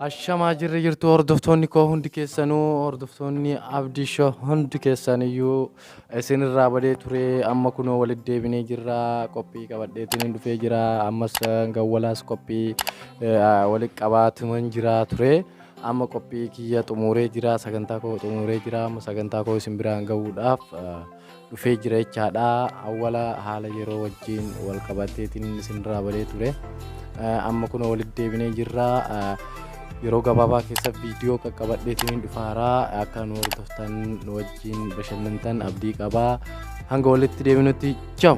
Ashamaa jirri jirtu hordoftoonni koo hundi keessanuu hordoftoonni abdii hundi keessaniyyuu isinirraa badee ture amma kunoo walitti deebinee jirra qophii qabadheetiin dhufee jira ammas gawwalaas qophii walitti qabaatuman jira ture amma qophii kiyya xumuree jira sagantaa koo xumuree jira amma sagantaa koo isin biraan ga'uudhaaf dhufee jira jechaadha awwala haala yeroo wajjin wal qabateetiin isinirraa badee ture amma kunoo walitti deebinee jirra yeroo gabaabaa keessa viidiyoo qaqqabadheetiin dhufaaraa akka nu hordoftan wajiin bashannantan abdii qabaa hanga walitti deebinutti ciao.